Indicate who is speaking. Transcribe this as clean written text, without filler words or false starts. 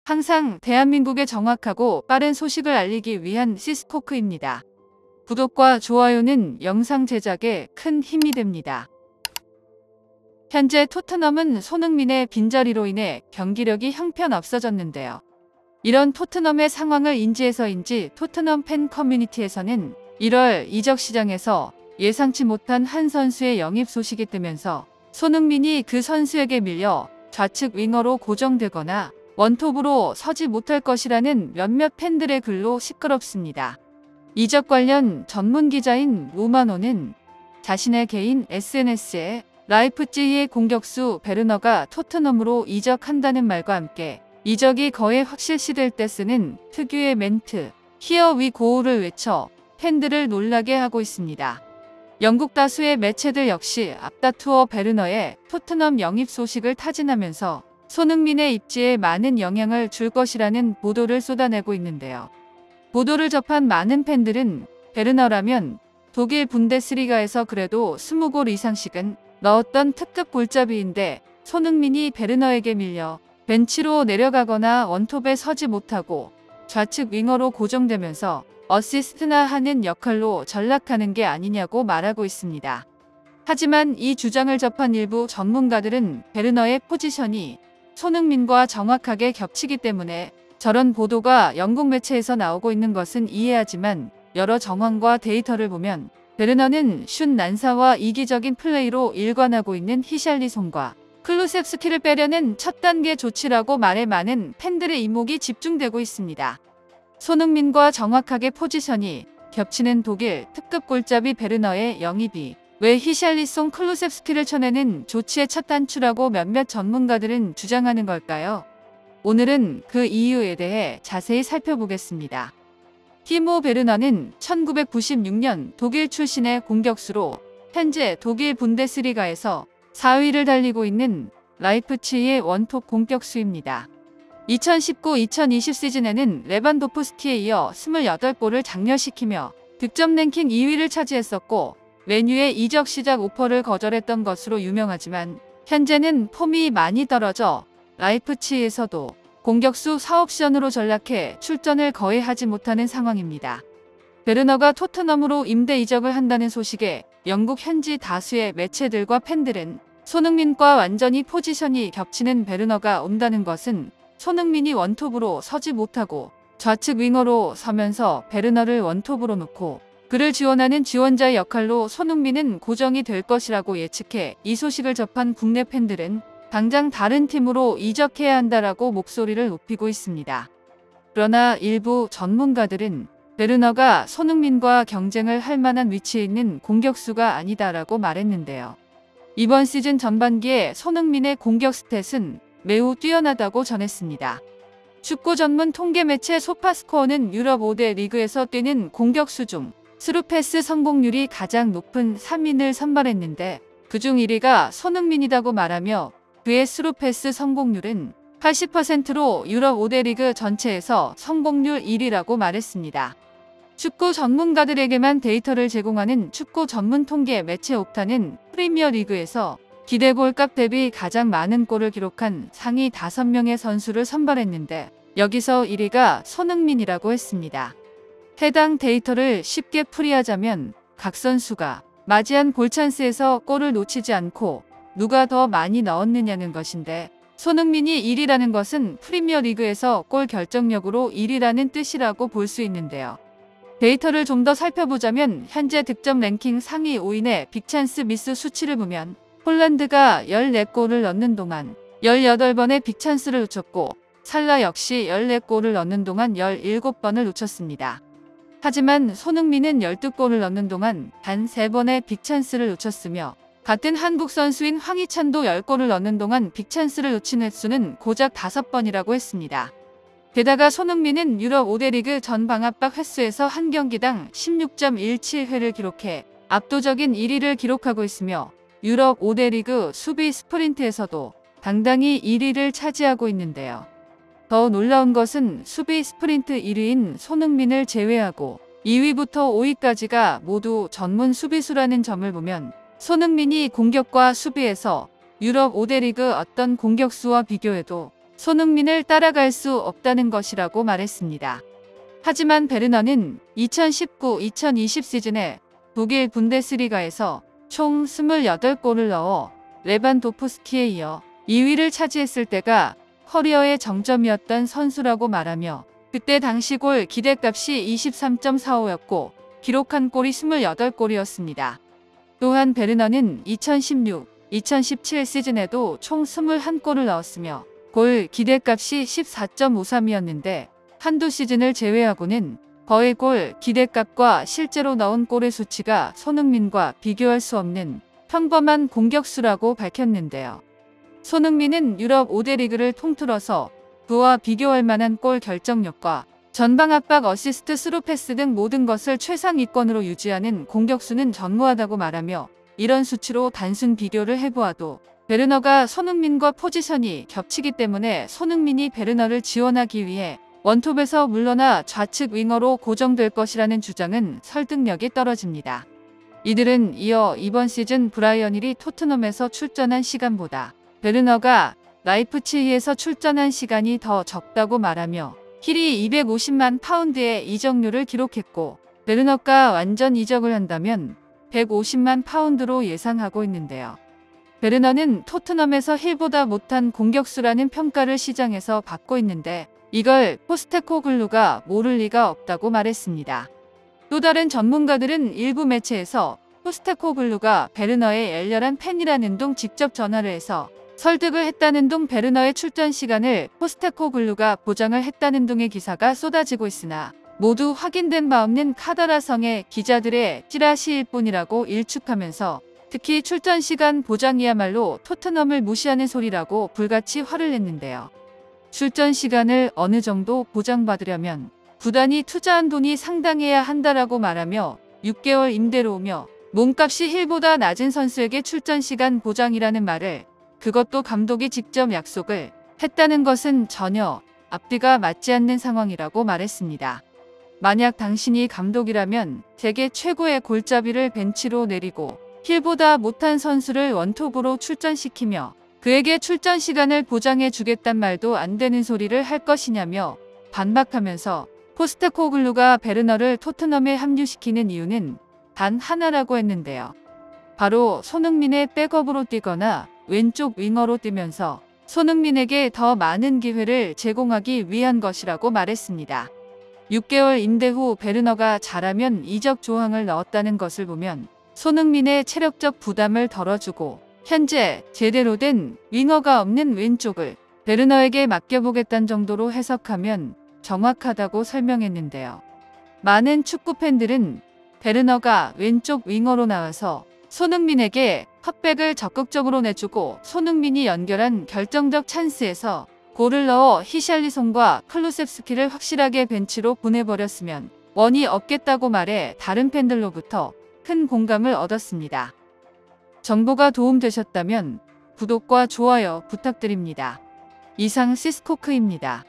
Speaker 1: 항상 대한민국에 정확하고 빠른 소식을 알리기 위한 시스코크입니다. 구독과 좋아요는 영상 제작에 큰 힘이 됩니다. 현재 토트넘은 손흥민의 빈자리로 인해 경기력이 형편없어졌는데요. 이런 토트넘의 상황을 인지해서인지 토트넘 팬 커뮤니티에서는 1월 이적 시장에서 예상치 못한 한 선수의 영입 소식이 뜨면서 손흥민이 그 선수에게 밀려 좌측 윙어로 고정되거나 원톱으로 서지 못할 것이라는 몇몇 팬들의 글로 시끄럽습니다. 이적 관련 전문 기자인 로마노는 자신의 개인 SNS에 라이프찌히의 공격수 베르너가 토트넘으로 이적한다는 말과 함께 이적이 거의 확실시될 때 쓰는 특유의 멘트 Here we go를 외쳐 팬들을 놀라게 하고 있습니다. 영국 다수의 매체들 역시 앞다투어 베르너의 토트넘 영입 소식을 타진하면서 손흥민의 입지에 많은 영향을 줄 것이라는 보도를 쏟아내고 있는데요. 보도를 접한 많은 팬들은 베르너라면 독일 분데스리가에서 그래도 20골 이상씩은 넣었던 특급 골잡이인데 손흥민이 베르너에게 밀려 벤치로 내려가거나 원톱에 서지 못하고 좌측 윙어로 고정되면서 어시스트나 하는 역할로 전락하는 게 아니냐고 말하고 있습니다. 하지만 이 주장을 접한 일부 전문가들은 베르너의 포지션이 손흥민과 정확하게 겹치기 때문에 저런 보도가 영국 매체에서 나오고 있는 것은 이해하지만 여러 정황과 데이터를 보면 베르너는 슛 난사와 이기적인 플레이로 일관하고 있는 히샬리송과 클루셉스키를 빼려는 첫 단계 조치라고 말해 많은 팬들의 이목이 집중되고 있습니다. 손흥민과 정확하게 포지션이 겹치는 독일 특급 골잡이 베르너의 영입이 왜 히샬리송 클루셉스키를 쳐내는 조치의 첫 단추라고 몇몇 전문가들은 주장하는 걸까요? 오늘은 그 이유에 대해 자세히 살펴보겠습니다. 티모 베르너는 1996년 독일 출신의 공격수로 현재 독일 분데스리가에서 4위를 달리고 있는 라이프치히의 원톱 공격수입니다. 2019-2020 시즌에는 레반도프스키에 이어 28골을 장렬시키며 득점 랭킹 2위를 차지했었고 맨유의 이적 시작 오퍼를 거절했던 것으로 유명하지만 현재는 폼이 많이 떨어져 라이프치히에서도 공격수 사옵션으로 전락해 출전을 거의 하지 못하는 상황입니다. 베르너가 토트넘으로 임대 이적을 한다는 소식에 영국 현지 다수의 매체들과 팬들은 손흥민과 완전히 포지션이 겹치는 베르너가 온다는 것은 손흥민이 원톱으로 서지 못하고 좌측 윙어로 서면서 베르너를 원톱으로 놓고 그를 지원하는 지원자의 역할로 손흥민은 고정이 될 것이라고 예측해 이 소식을 접한 국내 팬들은 당장 다른 팀으로 이적해야 한다라고 목소리를 높이고 있습니다. 그러나 일부 전문가들은 베르너가 손흥민과 경쟁을 할 만한 위치에 있는 공격수가 아니다라고 말했는데요. 이번 시즌 전반기에 손흥민의 공격 스탯은 매우 뛰어나다고 전했습니다. 축구 전문 통계 매체 소파스코어는 유럽 5대 리그에서 뛰는 공격수 중 스루패스 성공률이 가장 높은 3인을 선발했는데 그중 1위가 손흥민이라고 말하며 그의 스루패스 성공률은 80%로 유럽 5대 리그 전체에서 성공률 1위라고 말했습니다. 축구 전문가들에게만 데이터를 제공하는 축구 전문 통계 매체 옵타는 프리미어 리그에서 기대골값 대비 가장 많은 골을 기록한 상위 5명의 선수를 선발했는데 여기서 1위가 손흥민이라고 했습니다. 해당 데이터를 쉽게 풀이하자면 각 선수가 맞이한 골찬스에서 골을 놓치지 않고 누가 더 많이 넣었느냐는 것인데 손흥민이 1위라는 것은 프리미어 리그에서 골 결정력으로 1위라는 뜻이라고 볼 수 있는데요. 데이터를 좀 더 살펴보자면 현재 득점 랭킹 상위 5인의 빅찬스 미스 수치를 보면 홀란드가 14골을 넣는 동안 18번의 빅찬스를 놓쳤고 살라 역시 14골을 넣는 동안 17번을 놓쳤습니다. 하지만 손흥민은 12골을 넣는 동안 단 3번의 빅찬스를 놓쳤으며 같은 한국 선수인 황희찬도 10골을 넣는 동안 빅찬스를 놓친 횟수는 고작 5번이라고 했습니다. 게다가 손흥민은 유럽 5대 리그 전 방압박 횟수에서 한 경기당 16.17회를 기록해 압도적인 1위를 기록하고 있으며 유럽 5대 리그 수비 스프린트에서도 당당히 1위를 차지하고 있는데요. 더 놀라운 것은 수비 스프린트 1위인 손흥민을 제외하고 2위부터 5위까지가 모두 전문 수비수라는 점을 보면 손흥민이 공격과 수비에서 유럽 5대 리그 어떤 공격수와 비교해도 손흥민을 따라갈 수 없다는 것이라고 말했습니다. 하지만 베르너는 2019-2020 시즌에 독일 분데스리가에서 총 28골을 넣어 레반도프스키에 이어 2위를 차지했을 때가 커리어의 정점이었던 선수라고 말하며 그때 당시 골 기대값이 23.45였고 기록한 골이 28골이었습니다. 또한 베르너는 2016-2017 시즌에도 총 21골을 넣었으며 골 기대값이 14.53이었는데 한두 시즌을 제외하고는 거의 골 기대값과 실제로 넣은 골의 수치가 손흥민과 비교할 수 없는 평범한 공격수라고 밝혔는데요. 손흥민은 유럽 5대 리그를 통틀어서 그와 비교할 만한 골 결정력과 전방 압박, 어시스트, 스루 패스 등 모든 것을 최상위권으로 유지하는 공격수는 전무하다고 말하며 이런 수치로 단순 비교를 해보아도 베르너가 손흥민과 포지션이 겹치기 때문에 손흥민이 베르너를 지원하기 위해 원톱에서 물러나 좌측 윙어로 고정될 것이라는 주장은 설득력이 떨어집니다. 이들은 이어 이번 시즌 브라이언 힐이 토트넘에서 출전한 시간보다 베르너가 라이프치히에서 출전한 시간이 더 적다고 말하며 힐이 250만 파운드의 이적료를 기록했고 베르너가 완전 이적을 한다면 150만 파운드로 예상하고 있는데요. 베르너는 토트넘에서 힐보다 못한 공격수라는 평가를 시장에서 받고 있는데 이걸 포스테코글루가 모를 리가 없다고 말했습니다. 또 다른 전문가들은 일부 매체에서 포스테코글루가 베르너의 열렬한 팬이라는 둥 직접 전화를 해서 설득을 했다는 둥 베르너의 출전 시간을 포스테코글루가 보장을 했다는 둥의 기사가 쏟아지고 있으나 모두 확인된 바 없는 카더라성의 기자들의 찌라시일 뿐이라고 일축하면서 특히 출전 시간 보장이야말로 토트넘을 무시하는 소리라고 불같이 화를 냈는데요. 출전 시간을 어느 정도 보장받으려면 구단이 투자한 돈이 상당해야 한다라고 말하며 6개월 임대로 오며 몸값이 힐보다 낮은 선수에게 출전 시간 보장이라는 말을 그것도 감독이 직접 약속을 했다는 것은 전혀 앞뒤가 맞지 않는 상황이라고 말했습니다. 만약 당신이 감독이라면 세계 최고의 골잡이를 벤치로 내리고 힐보다 못한 선수를 원톱으로 출전시키며 그에게 출전 시간을 보장해 주겠단 말도 안 되는 소리를 할 것이냐며 반박하면서 포스테코글루가 베르너를 토트넘에 합류시키는 이유는 단 하나라고 했는데요. 바로 손흥민의 백업으로 뛰거나 왼쪽 윙어로 뛰면서 손흥민에게 더 많은 기회를 제공하기 위한 것이라고 말했습니다. 6개월 임대 후 베르너가 잘하면 이적 조항을 넣었다는 것을 보면 손흥민의 체력적 부담을 덜어주고 현재 제대로 된 윙어가 없는 왼쪽을 베르너에게 맡겨보겠다는 정도로 해석하면 정확하다고 설명했는데요. 많은 축구 팬들은 베르너가 왼쪽 윙어로 나와서 손흥민에게 컵백을 적극적으로 내주고 손흥민이 연결한 결정적 찬스에서 골을 넣어 히샬리송과 클루셉스키를 확실하게 벤치로 보내버렸으면 원이 없겠다고 말해 다른 팬들로부터 큰 공감을 얻었습니다. 정보가 도움되셨다면 구독과 좋아요 부탁드립니다. 이상 시스코크입니다.